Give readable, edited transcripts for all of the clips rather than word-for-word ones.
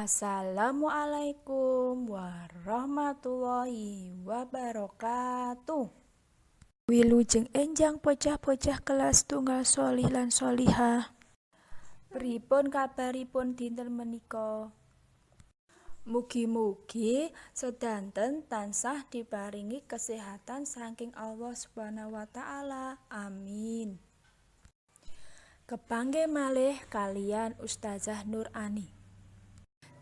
Assalamualaikum warahmatullahi wabarakatuh. Wilujeng enjang bocah-bocah kelas tunggal sholih lan sholihah. Pripun kabaripun dinten menika? Mugi-mugi sedanten tansah diparingi kesehatan saking Allah Subhanahu wa taala. Amin. Kepanggih malih kalian Ustazah Nur Ani.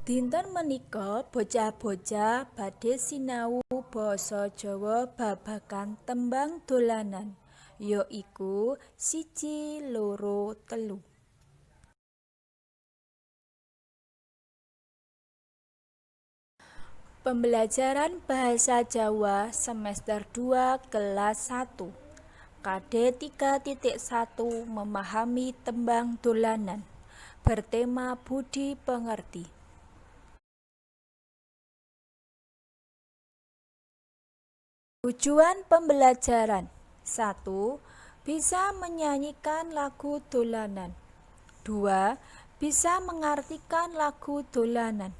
Dinten menika bocah-bocah badhe sinau basa Jawa babagan tembang dolanan, yaiku 1, 2, 3. Pembelajaran Bahasa Jawa semester 2 kelas 1. KD 3.1 Memahami tembang dolanan. Bertema budi pengerti. Tujuan pembelajaran 1. Bisa menyanyikan lagu dolanan. 2. Bisa mengartikan lagu dolanan.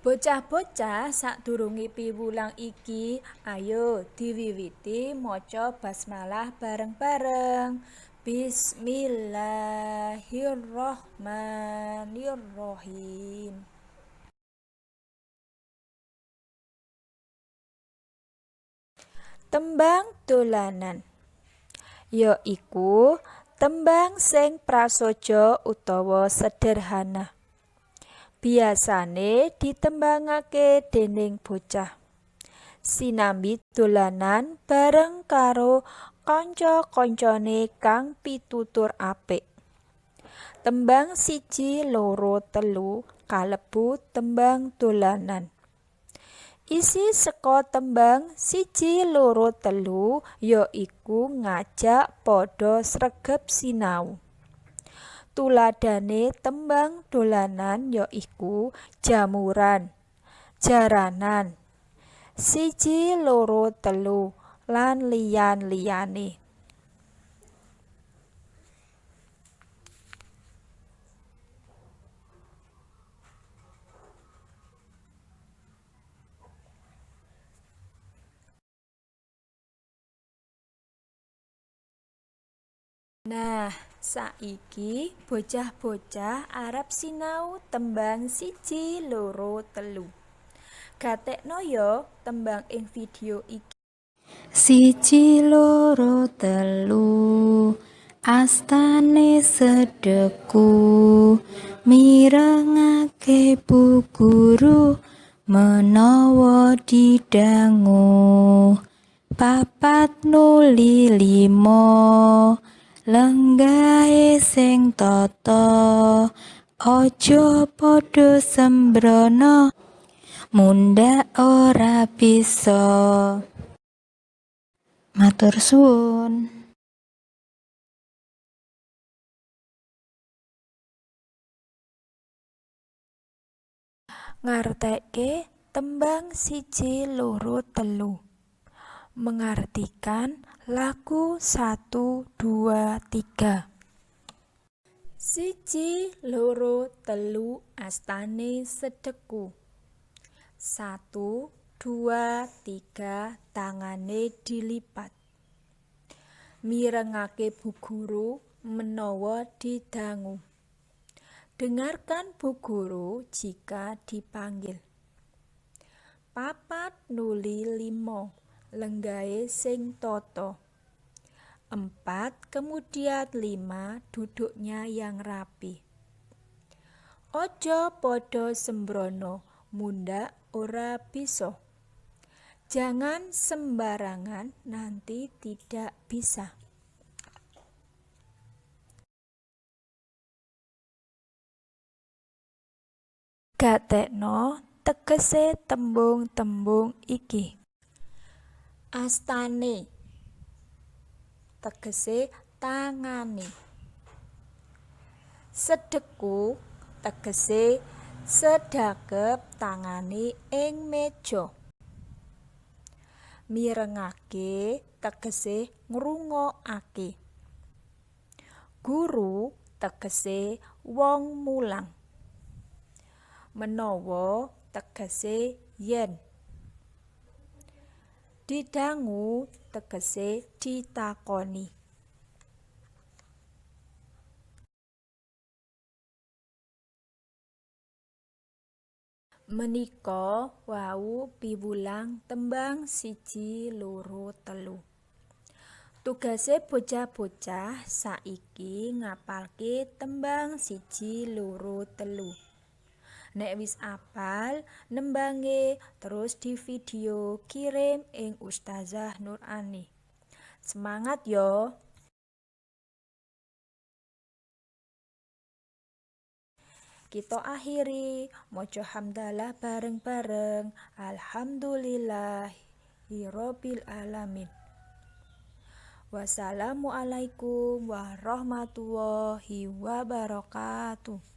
Bocah-bocah sadurunge piwulang iki, ayo diwiwiti maca basmalah bareng-bareng. Bismillahirrahmanirrahim. Tembang dolanan yaiku tembang sing prasaja utawa sederhana. Biasane ditembangake déning bocah sinambi dolanan bareng karo kanca-kancane kang pitutur apik. Tembang 1, 2, 3 kalebu tembang dolanan. Isi saka tembang 1, 2, 3 yaiku ngajak padha sregep sinau. Tuladhane tembang dolanan yaiku jamuran, jaranan, 1, 2, 3 lan liyan-liyane. Nah, saiki bocah-bocah arep sinau tembang 1, 2, 3. Gatekno yo tembang ing video iki. 1, 2, 3 astane sedeku mirengake Bu Guru menawa didangu 4 nuli 5 lenggahe sing tata aja padha sembrono mundhak ora bisa. Matur suwun. Ngartekke tembang 1, 2, 3. Mengartikan lagu 1, 2, 3. 1, 2, 3 astane sedeku. 1, 2, 3 tangane dilipat. Mirengake Bu Guru menawa didangu. Dengarkan Bu Guru jika dipanggil. 4 nuli 5 lenggahe sing tata. 4 kemudian 5 duduknya yang rapi. Ojo podo sembrono mundhak ora bisa. Jangan sembarangan, nanti tidak bisa. Gatekno tegese tembung-tembung iki. Astane tegese tangane. Sedeku tegese sedakep tangane ing meja. Mirengake tegese ngrungokake. Guru tegese wong mulang. Menawa tegese yen. Didangu tegese ditakoni. Menika wau piwulang tembang 1 2 3. Tugase bocah-bocah saiki ngapalke tembang 1 2 3. Nek wis apal nembange terus di video kirim ing Ustazah Nurani. Semangat yo. Kita akhiri maca hamdalah bareng-bareng. Alhamdulillahirabbil alamin. Wassalamualaikum warahmatullahi wabarakatuh.